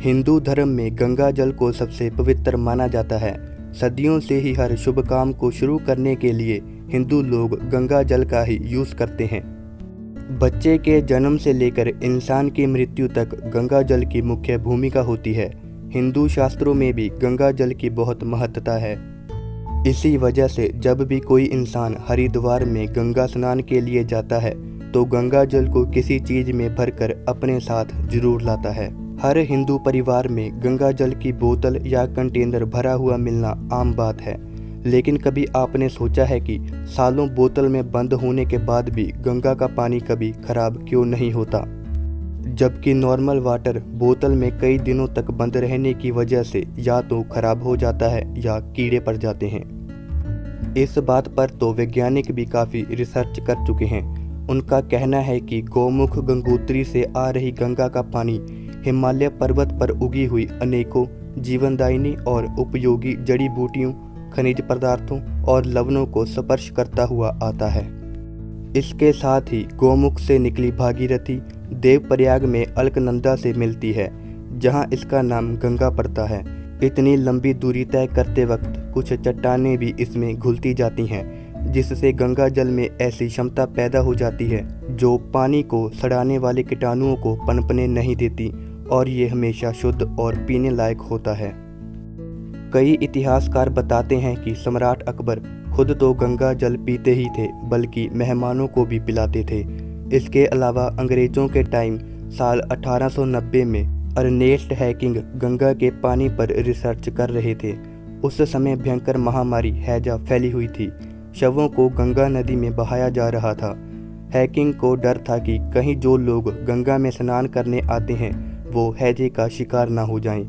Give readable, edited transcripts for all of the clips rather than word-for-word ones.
हिंदू धर्म में गंगा जल को सबसे पवित्र माना जाता है। सदियों से ही हर शुभ काम को शुरू करने के लिए हिंदू लोग गंगा जल का ही यूज़ करते हैं। बच्चे के जन्म से लेकर इंसान की मृत्यु तक गंगा जल की मुख्य भूमिका होती है। हिंदू शास्त्रों में भी गंगा जल की बहुत महत्ता है। इसी वजह से जब भी कोई इंसान हरिद्वार में गंगा स्नान के लिए जाता है तो गंगा जल को किसी चीज़ में भरकर अपने साथ जरूर लाता है। हर हिंदू परिवार में गंगा जल की बोतल या कंटेनर भरा हुआ मिलना आम बात है, लेकिन कभी आपने सोचा है कि सालों बोतल में बंद होने के बाद भी गंगा का पानी कभी खराब क्यों नहीं होता, जबकि नॉर्मल वाटर बोतल में कई दिनों तक बंद रहने की वजह से या तो खराब हो जाता है या कीड़े पड़ जाते हैं। इस बात पर तो वैज्ञानिक भी काफ़ी रिसर्च कर चुके हैं। उनका कहना है कि गौमुख गंगोत्री से आ रही गंगा का पानी हिमालय पर्वत पर उगी हुई अनेकों जीवनदायिनी और उपयोगी जड़ी बूटियों, खनिज पदार्थों और लवणों को स्पर्श करता हुआ आता है। इसके साथ ही गौमुख से निकली भागीरथी देवप्रयाग में अलकनंदा से मिलती है, जहां इसका नाम गंगा पड़ता है। इतनी लंबी दूरी तय करते वक्त कुछ चट्टानें भी इसमें घुलती जाती हैं, जिससे गंगा जल में ऐसी क्षमता पैदा हो जाती है जो पानी को सड़ाने वाले कीटाणुओं को पनपने नहीं देती और ये हमेशा शुद्ध और पीने लायक होता है। कई इतिहासकार बताते हैं कि सम्राट अकबर खुद तो गंगा जल पीते ही थे, बल्कि मेहमानों को भी पिलाते थे। इसके अलावा अंग्रेज़ों के टाइम साल 1890 में अर्नेस्ट हैकिंग गंगा के पानी पर रिसर्च कर रहे थे। उस समय भयंकर महामारी हैजा फैली हुई थी। शवों को गंगा नदी में बहाया जा रहा था। हैकिंग को डर था कि कहीं जो लोग गंगा में स्नान करने आते हैं वो हैजे का शिकार ना हो जाएं।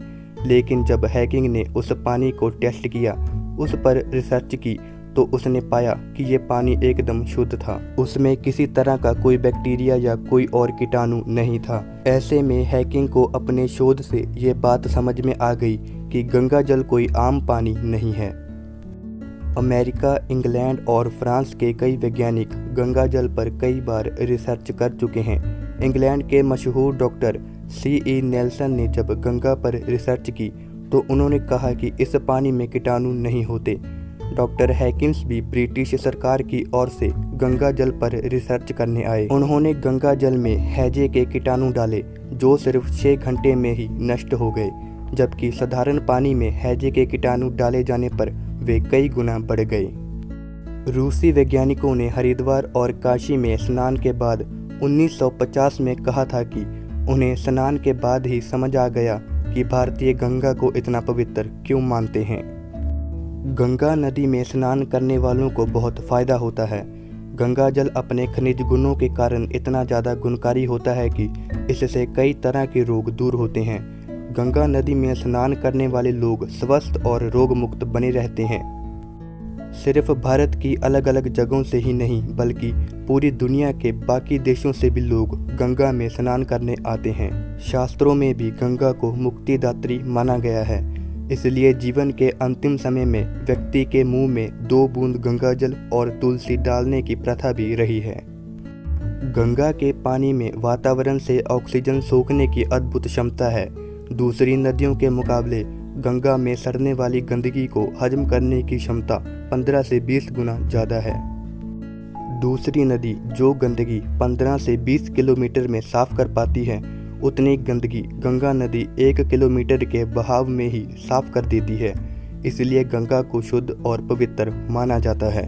लेकिन जब हैकिंग ने उस पानी को टेस्ट किया, उस पर रिसर्च की, तो उसने पाया कि ये पानी एकदम शुद्ध था। उसमें किसी तरह का कोई बैक्टीरिया या कोई और कीटाणु नहीं था। ऐसे में हैकिंग को अपने शोध से ये बात समझ में आ गई कि गंगा जल कोई आम पानी नहीं है। अमेरिका, इंग्लैंड और फ्रांस के कई वैज्ञानिक गंगा जल पर कई बार रिसर्च कर चुके हैं। इंग्लैंड के मशहूर डॉक्टर C.E. नेल्सन ने जब गंगा पर रिसर्च की तो उन्होंने कहा कि इस पानी में कीटाणु नहीं होते। डॉक्टर हैकिंस भी ब्रिटिश सरकार की ओर से गंगा जल पर रिसर्च करने आए। उन्होंने गंगा जल में हैजे के कीटाणु डाले जो सिर्फ 6 घंटे में ही नष्ट हो गए, जबकि साधारण पानी में हैजे के कीटाणु डाले जाने पर वे कई गुना बढ़ गए। रूसी वैज्ञानिकों ने हरिद्वार और काशी में स्नान के बाद 1950 में कहा था कि उन्हें स्नान के बाद ही समझ आ गया कि भारतीय गंगा को इतना पवित्र क्यों मानते हैं। गंगा नदी में स्नान करने वालों को बहुत फ़ायदा होता है। गंगा जल अपने खनिज गुणों के कारण इतना ज़्यादा गुणकारी होता है कि इससे कई तरह के रोग दूर होते हैं। गंगा नदी में स्नान करने वाले लोग स्वस्थ और रोग मुक्त बने रहते हैं। सिर्फ भारत की अलग अलग जगहों से ही नहीं, बल्कि पूरी दुनिया के बाकी देशों से भी लोग गंगा में स्नान करने आते हैं। शास्त्रों में भी गंगा को मुक्तिदात्री माना गया है, इसलिए जीवन के अंतिम समय में व्यक्ति के मुंह में 2 बूंद गंगा जल और तुलसी डालने की प्रथा भी रही है। गंगा के पानी में वातावरण से ऑक्सीजन सोखने की अद्भुत क्षमता है। दूसरी नदियों के मुकाबले गंगा में सड़ने वाली गंदगी को हजम करने की क्षमता 15 से 20 गुना ज़्यादा है। दूसरी नदी जो गंदगी 15 से 20 किलोमीटर में साफ कर पाती है, उतनी गंदगी गंगा नदी 1 किलोमीटर के बहाव में ही साफ कर देती है। इसलिए गंगा को शुद्ध और पवित्र माना जाता है।